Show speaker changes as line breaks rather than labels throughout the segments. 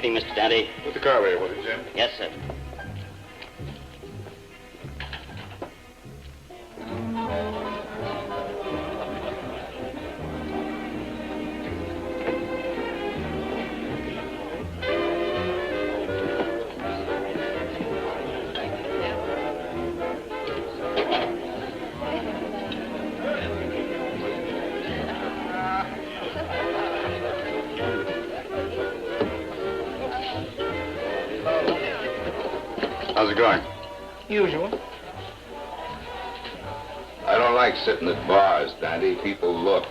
evening, Mr. Dante.
Put the car away, will you, Jim?
Yes, sir.
How's it going?
Usual.
I don't like sitting at bars, Dante. People look.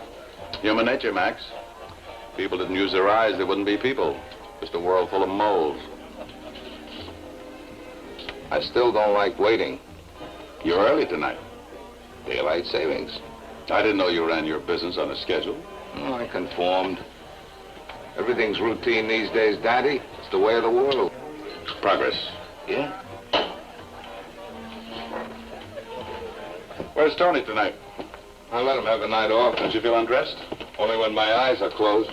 Human nature, Max. If people didn't use their eyes, they wouldn't be people. Just a world full of moles.
I still don't like waiting.
You're early tonight.
Daylight savings.
I didn't know you ran your business on a schedule.
Oh, I conformed. Everything's routine these days, Dante. It's the way of the world.
Progress.
Yeah?
Where's Tony tonight?
I let him have the night off.
Don't you feel undressed?
Only when my eyes are closed.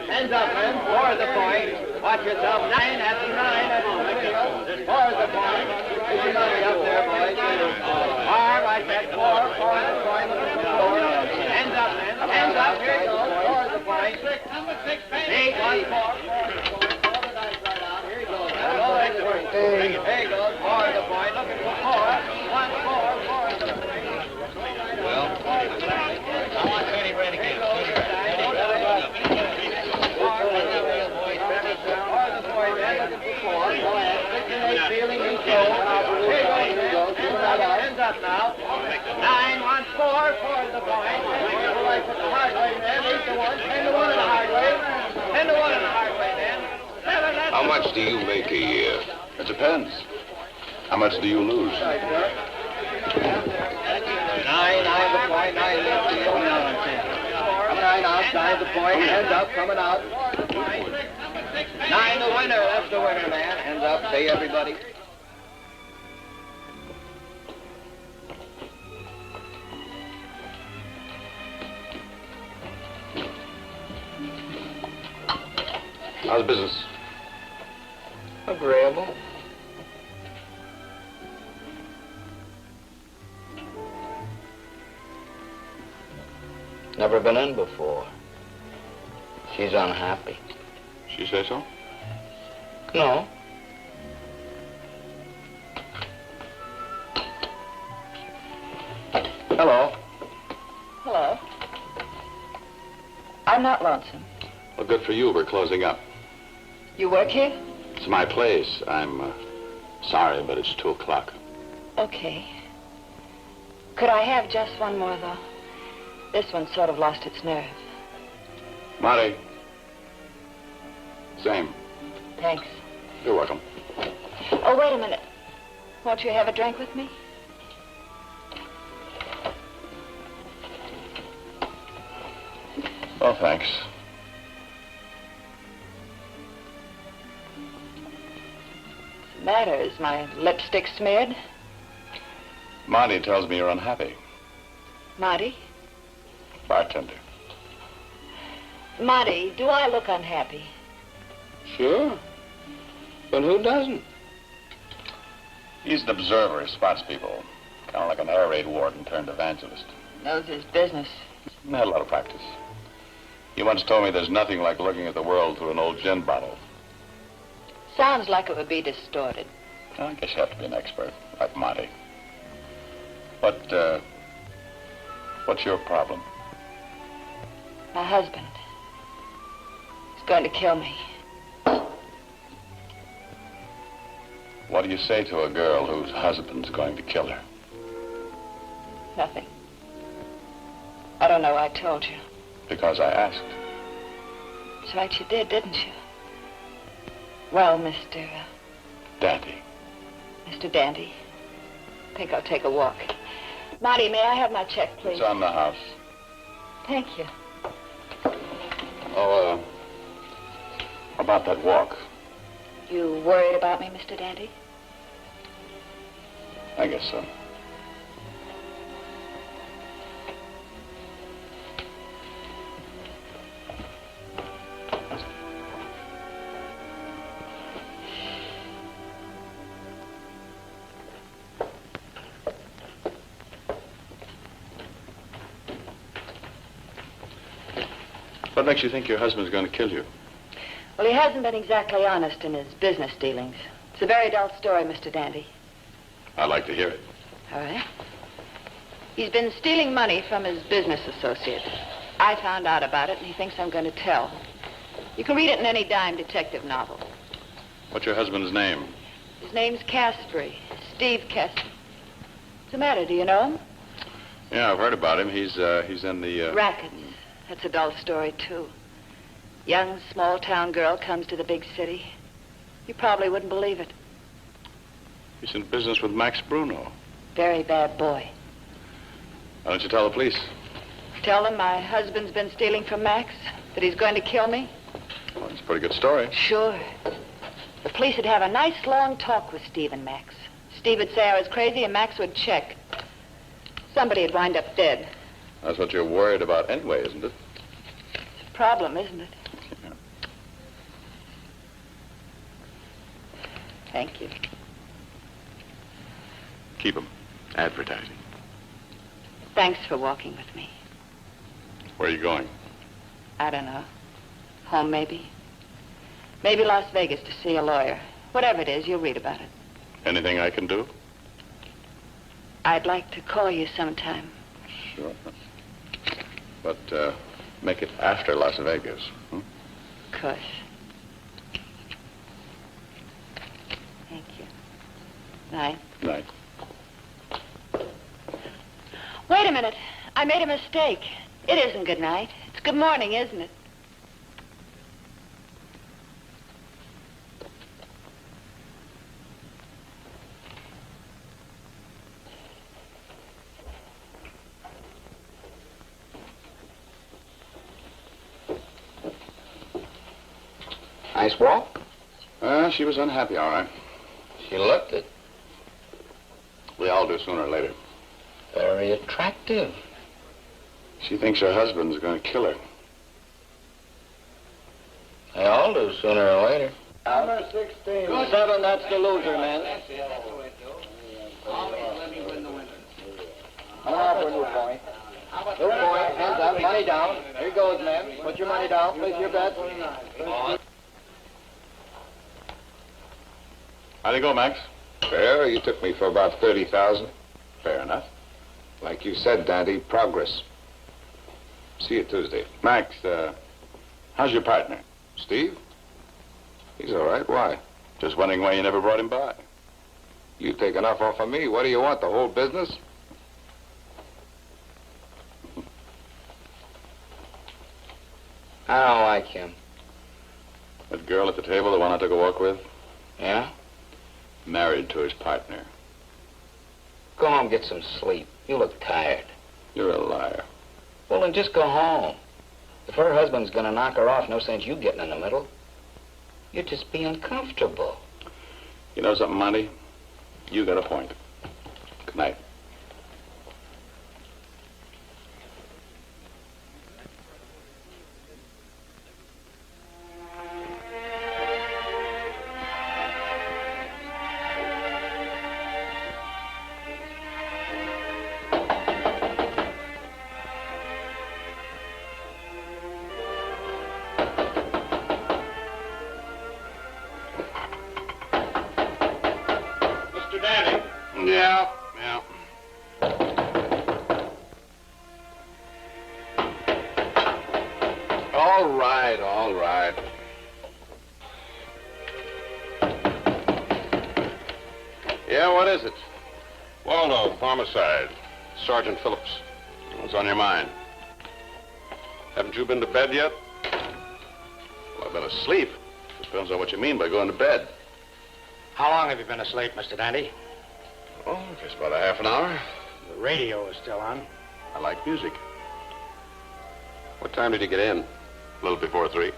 Hands up, men. Four the point. Watch yourself. 9 at the 9 at the midfield. 4 the point. Keep your money up there, boys. All right, back. 4 the point. 4. Hands up, men. Hands up. Here it goes. 4 the point. 8, 1, 4. Here he goes. There he goes. 4 the point. Looking for 4. 1, 4. 4 the point.
Well,
I want Tony Renegade. Hands up now. 9, 1, 4 for the point. Put the hard way, man. 8 to 1. 10 to 1 in the hard way. 10 to 1 in the hard way, man. 7.
how much do you make a year?
It depends. How much do you lose?
9, 9 the point. 9 left to you. Coming out outside the point. Hands up. Coming out. 9 the winner. That's the winner, man. Hands up. Say everybody.
How's business?
Agreeable. Never been in before. She's unhappy.
She say so?
No. Hello.
Hello. I'm not lonesome.
Well, good for you. We're closing up.
You work here?
It's my place. I'm sorry, but it's 2 o'clock.
Okay. Could I have just one more, though? This one sort of lost its nerve.
Marty. Same.
Thanks.
You're welcome.
Oh, wait a minute. Won't you have a drink with me?
Oh, thanks.
What's the matter? Is my lipstick smeared?
Marty tells me you're unhappy.
Marty?
Bartender.
Marty, do I look unhappy?
Sure. But who doesn't?
He's an observer. He spots people. Kind of like an air raid warden turned evangelist.
Knows his business.
He had a lot of practice. He once told me there's nothing like looking at the world through an old gin bottle.
Sounds like it would be distorted.
Well, I guess you have to be an expert, like Monty. But, what's your problem?
My husband. He's going to kill me.
What do you say to a girl whose husband's going to kill her?
Nothing. I don't know. I told you.
Because I asked.
That's right, you did, didn't you? Well, Mr.
Dante.
Mr. Dante, I think I'll take a walk. Marty, may I have my check, please?
It's on the house.
Thank you.
Oh, about that walk.
You worried about me, Mr. Dante?
I guess so. What makes you think your husband's going to kill you?
Well, he hasn't been exactly honest in his business dealings. It's a very dull story, Mr. Dante.
I'd like to hear it.
All right. He's been stealing money from his business associate. I found out about it, and he thinks I'm going to tell. You can read it in any dime detective novel.
What's your husband's name?
His name's Caspery. Steve Caspery. What's the matter? Do you know him?
Yeah, I've heard about him. He's in the...
Rackets. That's a dull story, too. Young, small-town girl comes to the big city. You probably wouldn't believe it.
He's in business with Max Bruno.
Very bad boy.
Why don't you tell the police?
Tell them my husband's been stealing from Max, that he's going to kill me?
Well, it's a pretty good story.
Sure. The police would have a nice long talk with Steve and Max. Steve would say I was crazy and Max would check. Somebody would wind up dead.
That's what you're worried about anyway, isn't it?
It's a problem, isn't it?
Yeah.
Thank you.
Keep him. Advertising.
Thanks for walking with me.
Where are you going?
I don't know. Home, maybe. Maybe Las Vegas to see a lawyer. Whatever it is, you'll read about it.
Anything I can do?
I'd like to call you sometime.
Sure. But, make it after Las Vegas. Hmm?
Of course. Thank you. Night.
Night.
Wait a minute. I made a mistake. It isn't good night. It's good morning, isn't it?
Nice walk?
She was unhappy, all right.
She looked it.
We all do sooner or later.
Very attractive.
She thinks her husband's going to kill her.
They all do sooner or later.
Number 16. Go 7, that's the loser, man. Come on for a new point. New point, hands up, money down. Here goes, man. Put your money down, place your bet.
How'd it go, Max?
Fair. You took me for about 30,000.
Fair enough.
Like you said, Dante, progress. See you Tuesday.
Max, how's your partner?
Steve? He's all right. Why?
Just wondering why you never brought him by.
You take enough off of me. What do you want, the whole business?
I don't like him.
That girl at the table, the one I took a walk with?
Yeah?
Married to his partner.
Go home, get some sleep. You look tired.
You're a liar.
Well, then just go home. If her husband's gonna knock her off, no sense you getting in the middle. You'd just be uncomfortable.
You know something, Monty? You got a point. Good night.
Yeah. All right.
Yeah, what is it?
Well, no, homicide. Sergeant Phillips. What's on your mind? Haven't you been to bed yet?
Well, I've been asleep. Depends on what you mean by going to bed.
How long have you been asleep, Mr. Dante?
Oh, just about a half an hour.
The radio is still on.
I like music.
What time did you get in?
A little before 3.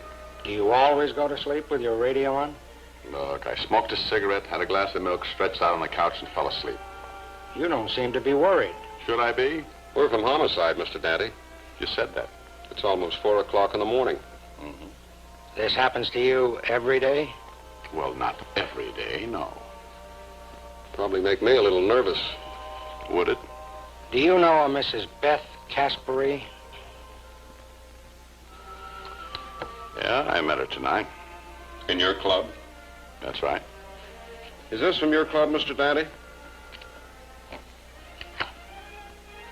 Do you always go to sleep with your radio on?
Look, I smoked a cigarette, had a glass of milk, stretched out on the couch, and fell asleep.
You don't seem to be worried.
Should I be?
We're from homicide, Mr. Dante.
You said that.
It's almost 4 o'clock in the morning.
Mm-hmm.
This happens to you every day?
Well, not every day, no.
Probably make me a little nervous.
Would it?
Do you know a Mrs. Beth Caspery?
Yeah, I met her tonight.
In your club?
That's right.
Is this from your club, Mr. Dante?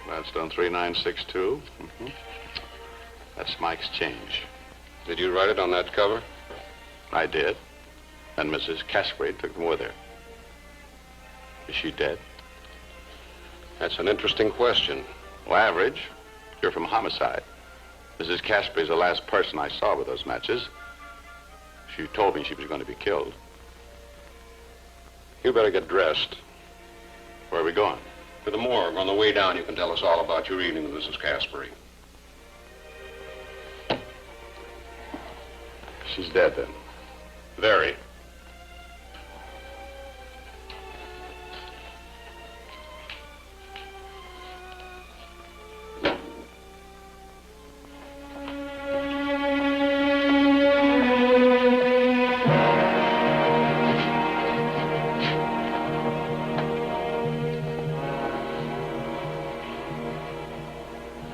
Gladstone 3962. Mm-hmm. That's Mike's change.
Did you write it on that cover?
I did. And Mrs. Casper took them with her. Is she dead?
That's an interesting question.
Well, average. You're from homicide. Mrs. Casper is the last person I saw with those matches. She told me she was going to be killed.
You better get dressed.
Where are we going?
To the morgue. On the way down, you can tell us all about your evening with Mrs. Casper.
She's dead, then?
Very.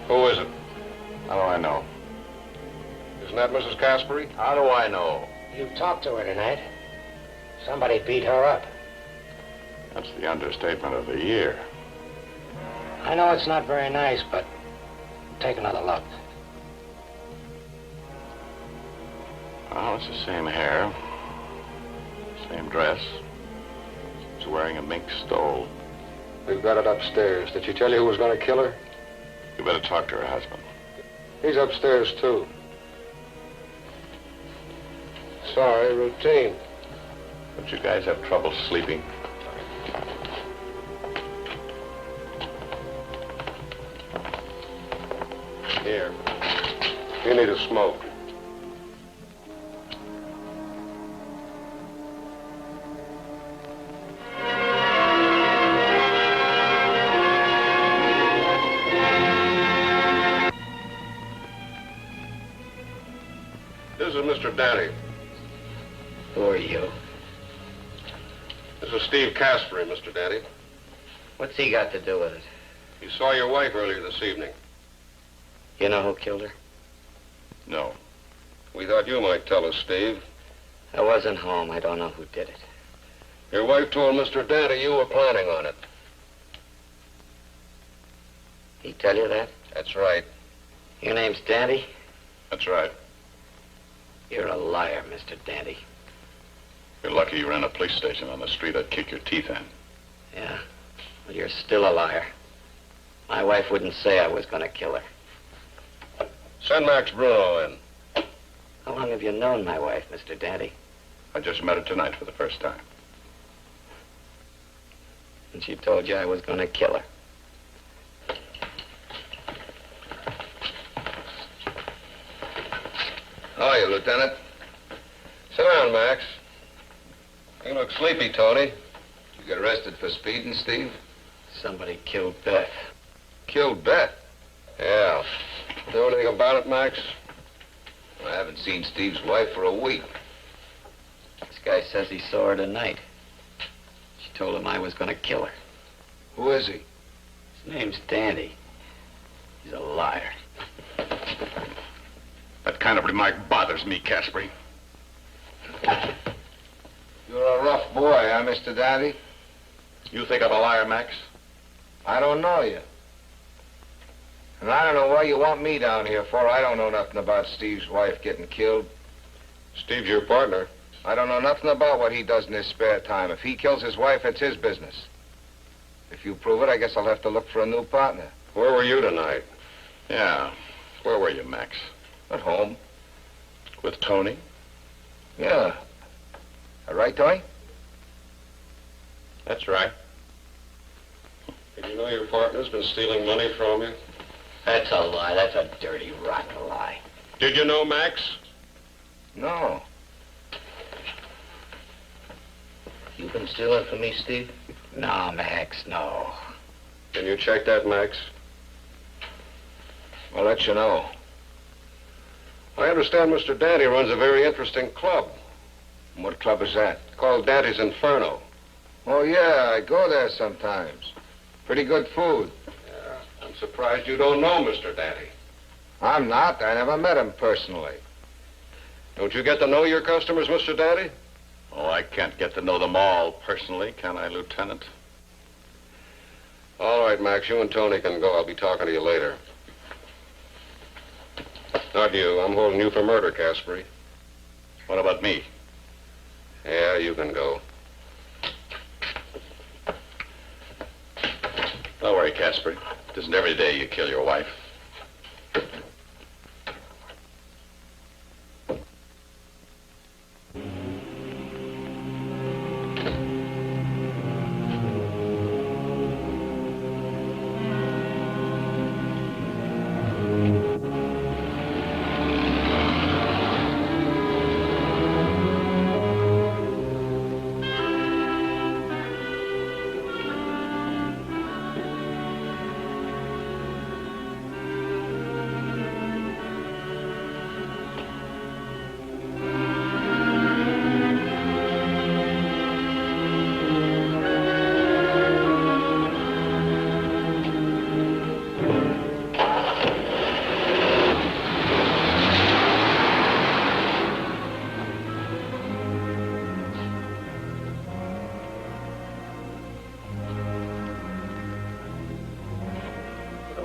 Who is it?
How do I know?
Isn't that Mrs. Casper?
How do I know?
You talked to her tonight. Somebody beat her up.
That's the understatement of the year.
I know it's not very nice, but take another look.
Well, it's the same hair. Same dress. She's wearing a mink stole.
We've got it upstairs. Did she tell you who was going to kill her?
You better talk to her husband.
He's upstairs, too. Sorry, routine.
Don't you guys have trouble sleeping?
Here. You need a smoke. This is Mr. Dante.
Who are you?
This is Steve Casper, Mr. Dante.
What's he got to do with it?
He saw your wife earlier this evening.
You know who killed her?
No.
We thought you might tell us, Steve.
I wasn't home. I don't know who did it.
Your wife told Mr. Dante you were planning on it.
He tell you that?
That's right.
Your name's Dante?
That's right.
You're a liar, Mr. Dante.
You're lucky you ran a police station on the street I'd kick your teeth in.
Yeah? Well, you're still a liar. My wife wouldn't say I was going to kill her.
Send Max Bruno in.
How long have you known my wife, Mr. Dante?
I just met her tonight for the first time.
And she told you I was going to kill her.
How are you, Lieutenant? Sit down, Max. You look sleepy, Tony.
You get arrested for speeding, Steve?
Somebody killed Beth.
Killed Beth?
Yeah. Know anything about it, Max?
I haven't seen Steve's wife for a week.
This guy says he saw her tonight. She told him I was going to kill her.
Who is he?
His name's Dante. He's a liar.
That kind of remark bothers me, Casper.
You're a rough boy, huh, Mr. Dante?
You think I'm a liar, Max?
I don't know you. And I don't know what you want me down here for. I don't know nothing about Steve's wife getting killed.
Steve's your partner.
I don't know nothing about what he does in his spare time. If he kills his wife, it's his business. If you prove it, I guess I'll have to look for a new partner.
Where were you tonight?
Yeah. Where were you, Max?
At home.
With Tony?
Yeah. All right, Tony?
That's right. Did you know your partner's been stealing money from you?
That's a lie. That's a dirty, rotten lie.
Did you know, Max?
No.
You been stealing from me, Steve? No, Max, no.
Can you check that, Max?
I'll let you know.
I understand Mr. Dante runs a very interesting club.
What club is that?
Called Dante's Inferno.
Oh, yeah, I go there sometimes. Pretty good food.
Yeah, I'm surprised you don't know Mr. Dante.
I'm not. I never met him personally.
Don't you get to know your customers, Mr. Dante?
Oh, I can't get to know them all personally, can I, Lieutenant?
All right, Max, you and Tony can go. I'll be talking to you later. Not you. I'm holding you for murder, Caspary.
What about me?
Yeah, you can go.
Don't worry, Caspary. It isn't every day you kill your wife.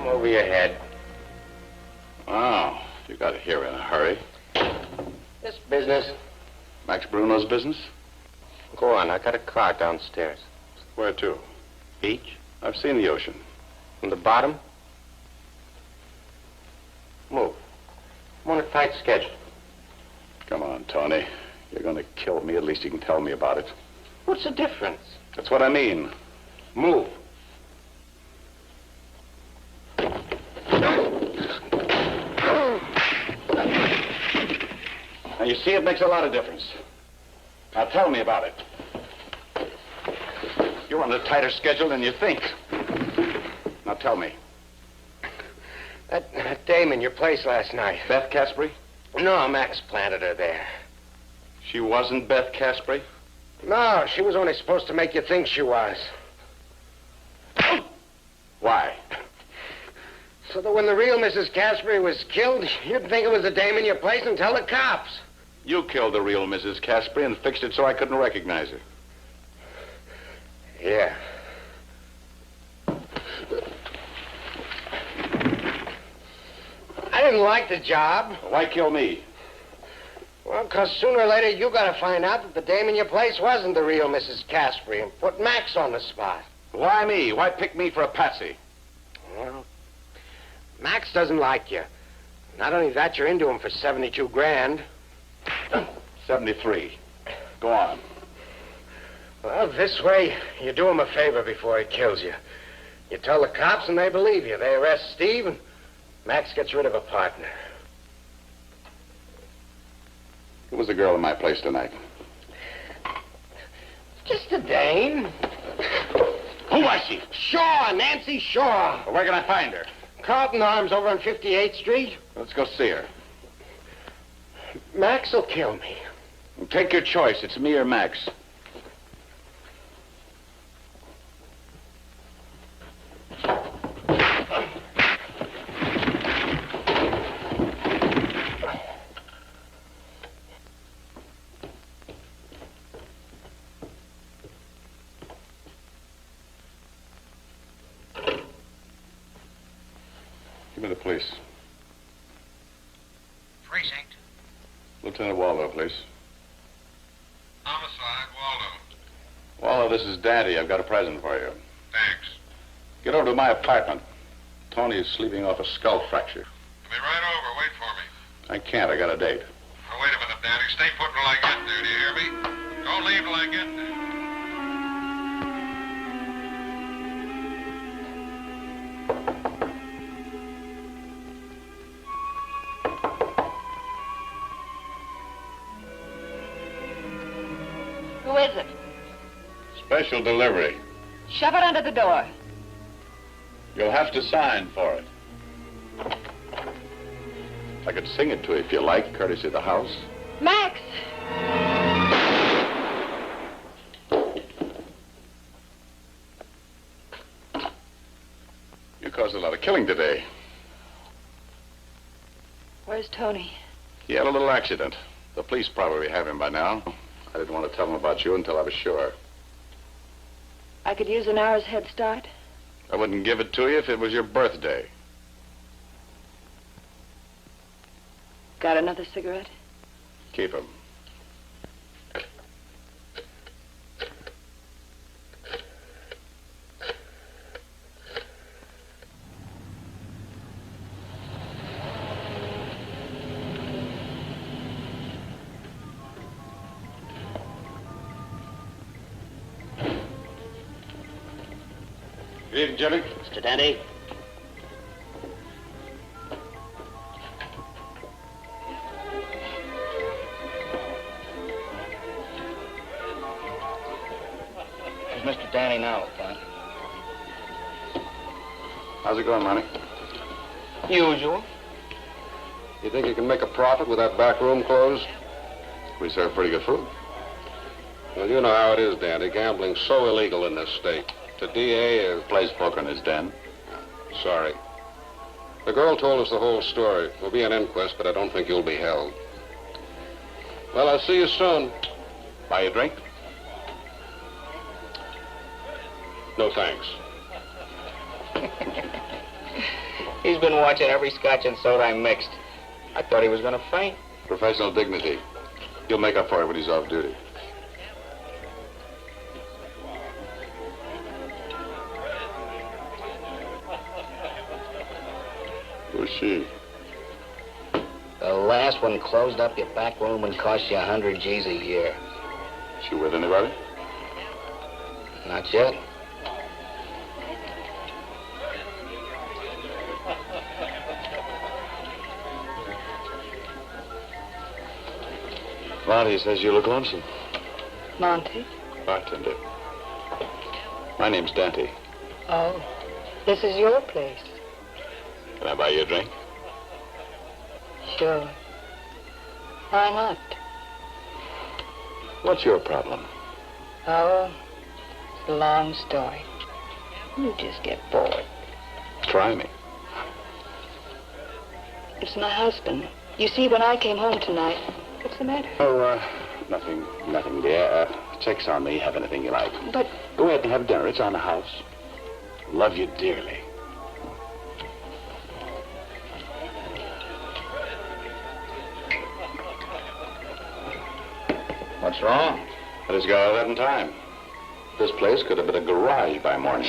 Over your head.
Oh, you got it here in a hurry.
This business.
Max Bruno's business?
Go on, I got a car downstairs.
Where to?
Beach?
I've seen the ocean.
From the bottom? Move. I'm on a tight schedule.
Come on, Tony. You're going to kill me. At least you can tell me about it.
What's the difference?
That's what I mean.
Move.
Now, you see, it makes a lot of difference. Now, tell me about it. You're on a tighter schedule than you think. Now, tell me.
That dame in your place last night.
Beth Caspary?
No, Max planted her there.
She wasn't Beth Caspary?
No, she was only supposed to make you think she was.
Why?
So that when the real Mrs. Caspary was killed, you'd think it was the dame in your place and tell the cops.
You killed the real Mrs. Caspary and fixed it so I couldn't recognize her.
Yeah. I didn't like the job.
Why kill me?
Well, because sooner or later you got to find out that the dame in your place wasn't the real Mrs. Caspary and put Max on the spot.
Why me? Why pick me for a patsy?
Well, Max doesn't like you. Not only that, you're into him for 72 grand.
73. Go on.
Well, this way, you do him a favor before he kills you. You tell the cops and they believe you. They arrest Steve and Max gets rid of a partner.
Who was the girl in my place tonight?
Just a dame.
Who was she?
Shaw, Nancy Shaw.
Well, where can I find her?
Carlton Arms over on 58th Street.
Let's go see her.
Max will kill me.
Take your choice. It's me or Max. Give me the police.
Precinct.
Lieutenant Waldo, please.
Homicide, Waldo.
Waldo, this is Daddy. I've got a present for you.
Thanks.
Get over to my apartment. Tony is sleeping off a skull fracture.
I'll be right over. Wait for me.
I can't. I got a date.
Now, wait a minute, Daddy. Stay put till I get there. Do you hear me? Don't leave till I get there.
Who is it?
Special delivery.
Shove it under the door.
You'll have to sign for it. I could sing it to you if you like, courtesy of the house.
Max!
You caused a lot of killing today.
Where's Tony?
He had a little accident. The police probably have him by now. I didn't want to tell them about you until I was sure.
I could use an hour's head start.
I wouldn't give it to you if it was your birthday.
Got another cigarette?
Keep him.
Good evening, Jimmy.
Mr. Dante?
Where's Mr. Danny now, Lieutenant?
How's it going, Monty?
Usual.
You think you can make a profit with that back room closed?
We serve pretty good food.
Well, you know how it is, Danny. Gambling's so illegal in this state. The DA
Plays poker in his den.
Sorry. The girl told us the whole story. There'll be an inquest, but I don't think you'll be held. Well, I'll see you soon.
Buy you a drink?
No thanks.
He's been watching every scotch and soda I mixed. I thought he was going to faint.
Professional dignity. He'll make up for it when he's off duty. Who's she?
The last one closed up your back room and cost you 100 G's a year.
She with anybody?
Not yet.
Monty says you look lonesome.
Monty?
Bartender. My name's Dante.
Oh, this is your place.
Can I buy you a drink?
Sure. Why not?
What's your problem?
Oh, it's a long story. You just get bored.
Try me.
It's my husband. You see, when I came home tonight, what's the matter?
Oh, nothing, dear. Check's on me. Have anything you like.
But
Go ahead and have dinner. It's on the house. Love you dearly.
What's wrong?
I just got out of that in time. This place could have been a garage by morning.